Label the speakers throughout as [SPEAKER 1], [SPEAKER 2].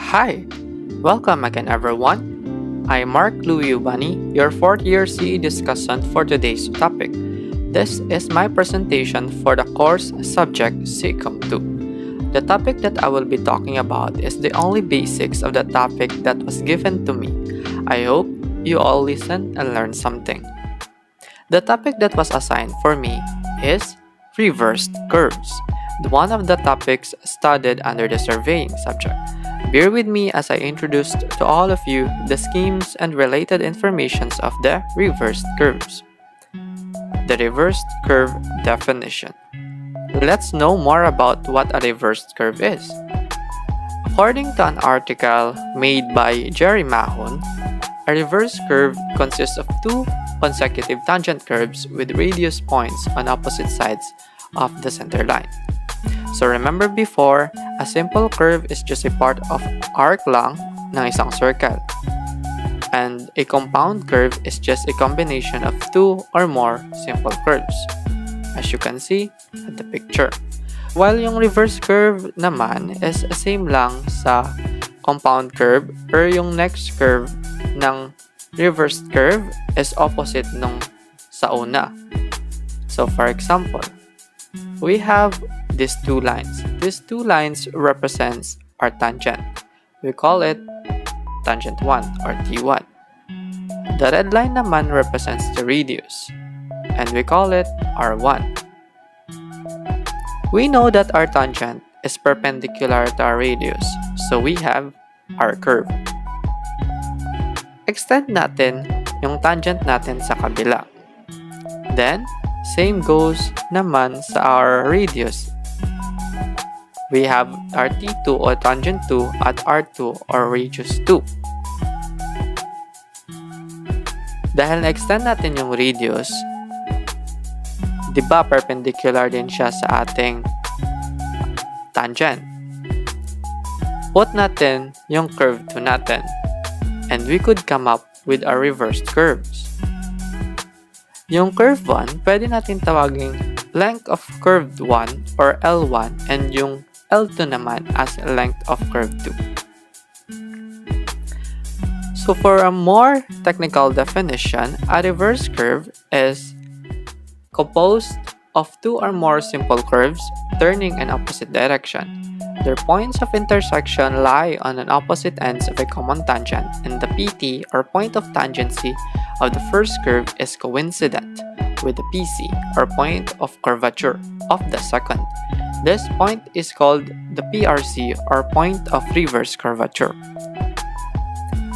[SPEAKER 1] Hi! Welcome again everyone. I'm Louie Ubani, your 4th year CE discussant for today's topic. This is my presentation for the course subject CECOM 2. The topic that I will be talking about is the only basics of the topic that was given to me. I hope you all listen and learn something. The topic that was assigned for me is reversed curves, one of the topics studied under the surveying subject. Bear with me as I introduced to all of you the schemes and related informations of the reversed curves. The reversed curve definition. Let's know more about what a reversed curve is. According to an article made by Jerry Mahon, a reverse curve consists of two consecutive tangent curves with radius points on opposite sides of the center line. So remember before, a simple curve is just a part of arc lang ng isang circle. And a compound curve is just a combination of two or more simple curves, as you can see at the picture. While yung reverse curve naman is same lang sa compound curve, or yung next curve ng reversed curve is opposite nung sa una. So for example, we have these two lines. These two lines represents our tangent. We call it tangent 1 or T1. The red line naman represents the radius, and we call it R1. We know that our tangent is perpendicular to our radius, so we have our curve. Extend natin yung tangent natin sa kabila. Then, same goes naman sa our radius. We have our T2 or tangent 2 at R2 or radius 2. Dahil na-extend natin yung radius, di ba perpendicular din siya sa ating tangent? Put natin yung curve 2 natin, and we could come up with our reversed curves. Yung curve 1, pwede natin tawaging length of curve 1 or L1, and yung L2 naman as length of curve 2. So for a more technical definition, a reverse curve is composed of two or more simple curves turning in opposite direction. Their points of intersection lie on an opposite ends of a common tangent, and the PT or point of tangency of the first curve is coincident with the PC or point of curvature of the second. This point is called the PRC or point of reverse curvature.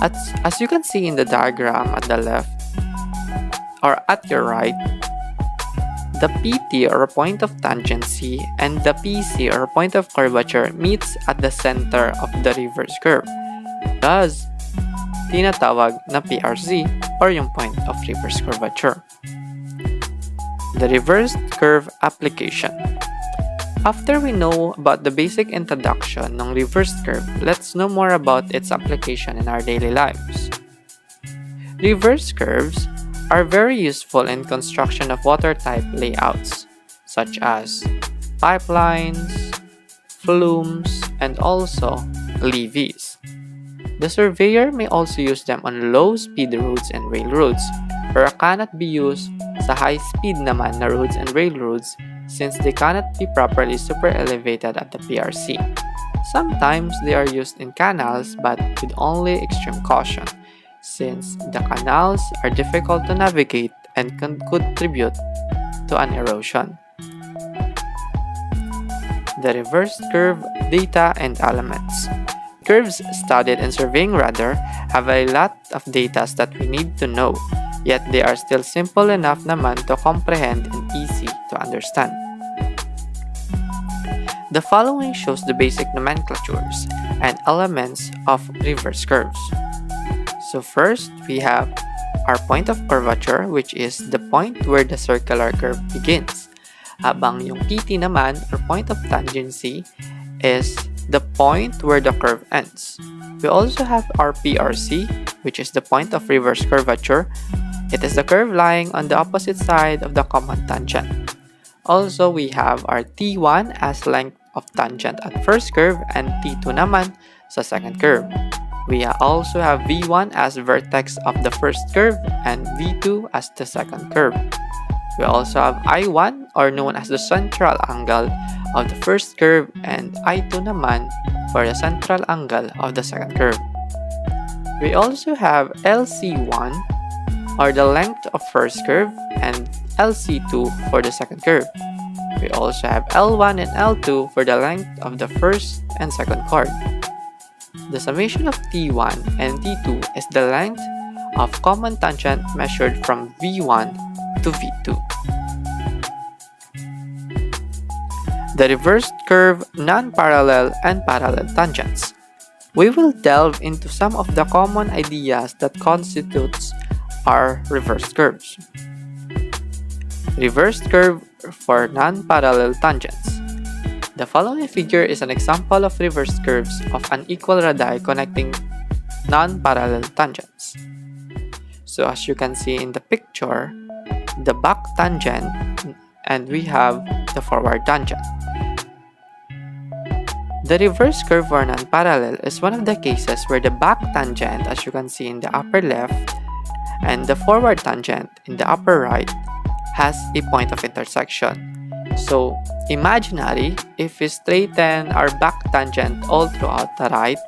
[SPEAKER 1] As you can see in the diagram at the left or at your right, the PT or point of tangency and the PC or point of curvature meets at the center of the reverse curve. Thus, tinatawag na PRC or yung point of reverse curvature. The reversed curve application. After we know about the basic introduction ng reversed curve, let's know more about its application in our daily lives. Reverse curves are very useful in construction of water-type layouts, such as pipelines, flumes, and also levees. The surveyor may also use them on low-speed roads and railroads, pero cannot be used sa high-speed naman na roads and railroads since they cannot be properly super elevated at the PRC. Sometimes they are used in canals but with only extreme caution, since the canals are difficult to navigate and can contribute to an erosion. The reversed curve data and elements. Curves studied in surveying radar have a lot of data that we need to know, yet they are still simple enough naman to comprehend and easy to understand. The following shows the basic nomenclatures and elements of reverse curves. So first, we have our point of curvature, which is the point where the circular curve begins. Habang yung PT naman, or point of tangency, is the point where the curve ends. We also have our PRC, which is the point of reverse curvature. It is the curve lying on the opposite side of the common tangent. Also, we have our T1 as length of tangent at first curve, and T2 naman sa second curve. We also have V1 as vertex of the first curve and V2 as the second curve. We also have I1 or known as the central angle of the first curve and I2 naman for the central angle of the second curve. We also have LC1 or the length of first curve and LC2 for the second curve. We also have L1 and L2 for the length of the first and second chord. The summation of T1 and T2 is the length of common tangent measured from V1 to V2. The reversed curve, non-parallel, and parallel tangents. We will delve into some of the common ideas that constitutes our reversed curves. Reversed curve for non-parallel tangents. The following figure is an example of reversed curves of unequal radii connecting non-parallel tangents. So as you can see in the picture, the back tangent and we have the forward tangent. The reverse curve for non-parallel is one of the cases where the back tangent, as you can see in the upper left, and the forward tangent in the upper right has a point of intersection. So, imaginary, if we straighten our back tangent all throughout the right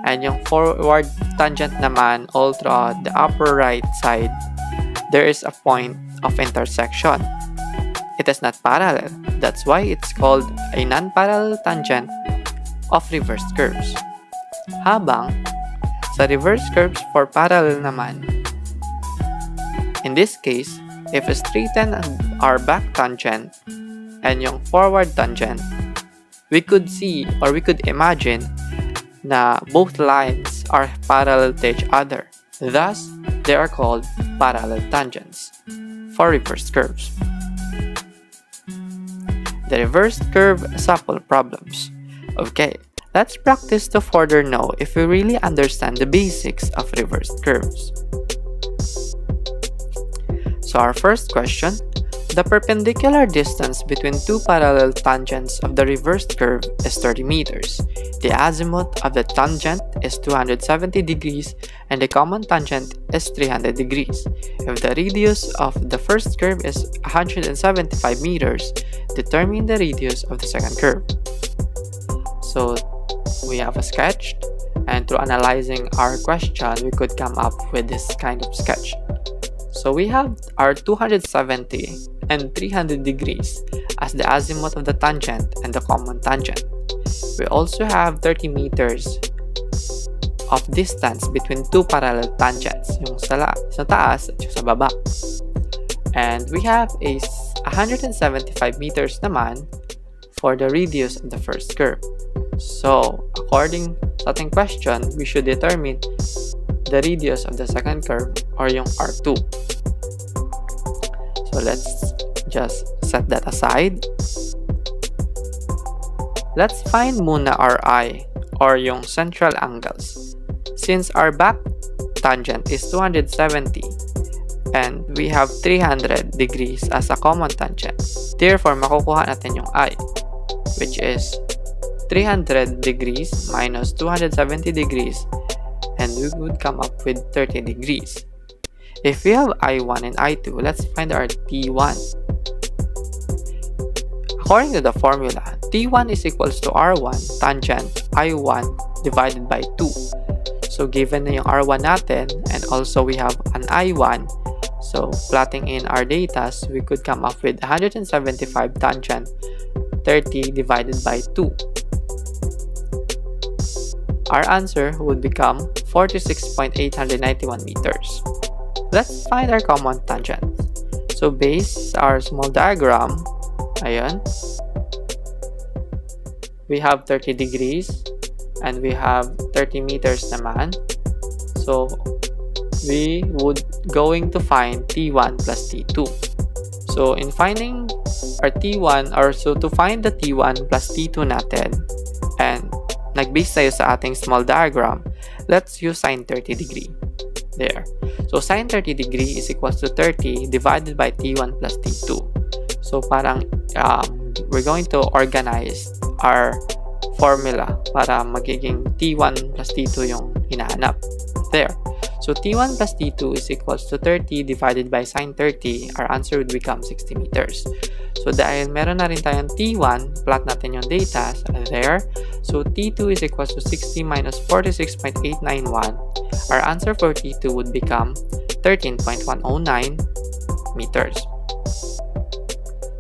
[SPEAKER 1] and yung forward tangent naman all throughout the upper right side, there is a point of intersection. It is not parallel. That's why it's called a non-parallel tangent of reversed curves. Habang sa reverse curves for parallel naman, in this case, if we straighten our back tangent and yung forward tangent, we could see or we could imagine na both lines are parallel to each other. Thus, they are called parallel tangents for reversed curves. The reversed curve sample problems. Okay, let's practice to further know if we really understand the basics of reversed curves. So our first question, the perpendicular distance between two parallel tangents of the reversed curve is 30 meters. The azimuth of the tangent is 270 degrees and the common tangent is 300 degrees. If the radius of the first curve is 175 meters, determine the radius of the second curve. So we have a sketch, and through analyzing our question, we could come up with this kind of sketch. So we have our 270 and 300 degrees as the azimuth of the tangent and the common tangent. We also have 30 meters of distance between two parallel tangents, yung sa taas at yung sa baba. And we have a 175 meters naman for the radius of the first curve. So, according sa ating question, we should determine the radius of the second curve or yung R2. So, let's just set that aside. Let's find muna Ri or yung central angles. Since our back tangent is 270 and we have 300 degrees as a common tangent, therefore, makukuha natin yung I, which is 300 degrees minus 270 degrees, and we would come up with 30 degrees. If we have I1 and I2, let's find our T1. According to the formula, T1 is equals to R1 tangent I1 divided by 2. So, given na yung R1 natin, and also we have an I1, so plotting in our data, we could come up with 175 tangent 30 divided by 2. Our answer would become 46.891 meters. Let's find our common tangent. So base our small diagram, ayan, we have 30 degrees and we have 30 meters naman. So we would going to find T1 plus T2. So in finding our T1, or so to find the T1 plus T2 natin, and nag-base tayo sa ating small diagram, let's use sine 30 degree. There. So, sine 30 degree is equals to 30 divided by T1 plus T2. So, parang we're going to organize our formula para magiging T1 plus T2 yung hinahanap. There. So T1 plus T2 is equals to 30 divided by sine 30. Our answer would become 60 meters. So dahil meron na rin tayong T1, plot natin yung data there. So T2 is equals to 60 minus 46.891. Our answer for T2 would become 13.109 meters.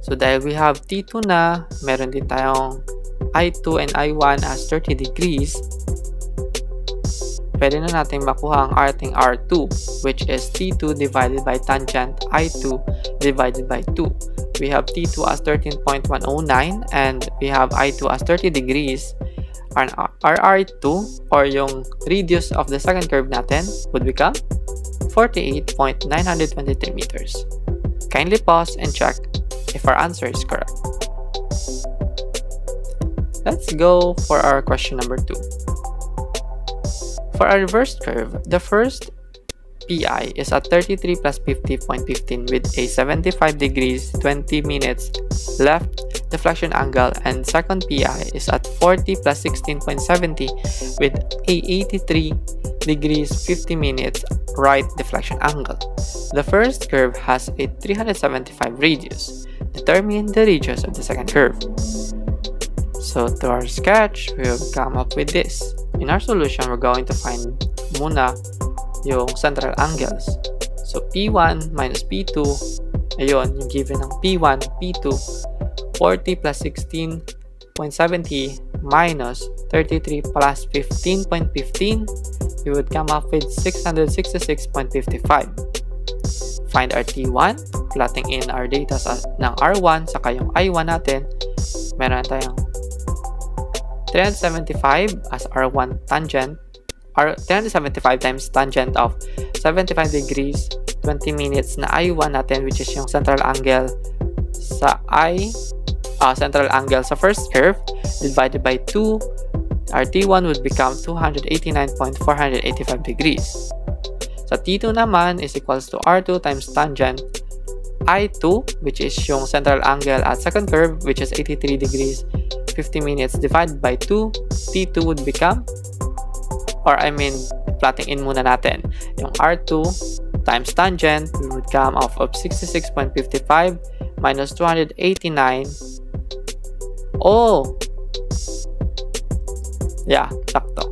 [SPEAKER 1] So dahil we have T2 na, meron din tayong I2 and I1 as 30 degrees, pwede na natin makuha ang ating R2, which is T2 divided by tangent I2 divided by 2. We have T2 as 13.109 and we have I2 as 30 degrees. Our R2 or yung radius of the second curve natin would become 48.923 meters. Kindly pause and check if our answer is correct. Let's go for our question number 2. For our reversed curve, the first PI is at 33 plus 50.15 with a 75 degrees 20 minutes left deflection angle, and second PI is at 40 plus 16.70 with a 83 degrees 50 minutes right deflection angle. The first curve has a 375 radius. Determine the radius of the second curve. So to our sketch, we'll come up with this. In our solution, we're going to find muna yung central angles. So P1 minus P2, ayun, yung given ng P1, P2, 40 plus 16.70 minus 33 plus 15.15, we would come up with 666.55. Find our T1, plotting in our data ng R1, saka yung I1 natin, meron tayong 375 as R1 tangent, 375 times tangent of 75 degrees 20 minutes na I1 natin, which is yung central angle sa central angle sa first curve, divided by 2. Our T1 would become 289.485 degrees. Sa T2 naman is equals to R2 times tangent I2, which is yung central angle at second curve, which is 83 degrees 50 minutes divided by 2. T2 would become, plotting in muna natin yung R2 times tangent, we would come off of 66.55 minus 289. Sakto.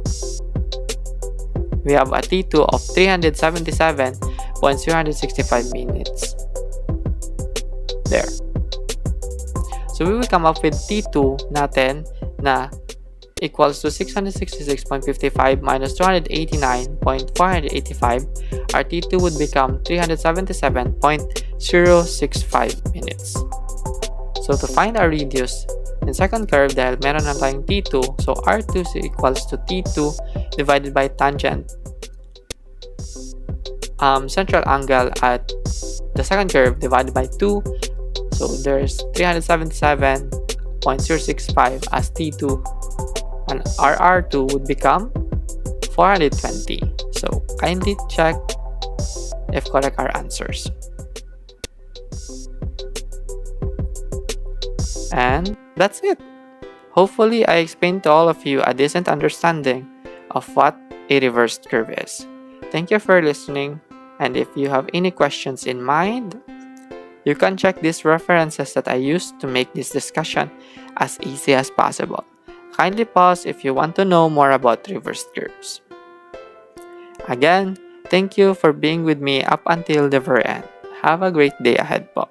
[SPEAKER 1] We have a T2 of 377.065 minutes. There. So we will come up with T2 natin na equals to 666.55 minus 289.485. Our T2 would become 377.065 minutes. So to find our radius in second curve, dahil meron na tayong T2, so R2 is equals to T2 divided by tangent central angle at the second curve divided by 2. So there's 377.065 as T2, and our R2 would become 420. So kindly check if correct our answers. And that's it. Hopefully I explained to all of you a decent understanding of what a reversed curve is. Thank you for listening, and if you have any questions in mind, you can check these references that I used to make this discussion as easy as possible. Kindly pause if you want to know more about reversed curves. Again, thank you for being with me up until the very end. Have a great day ahead po.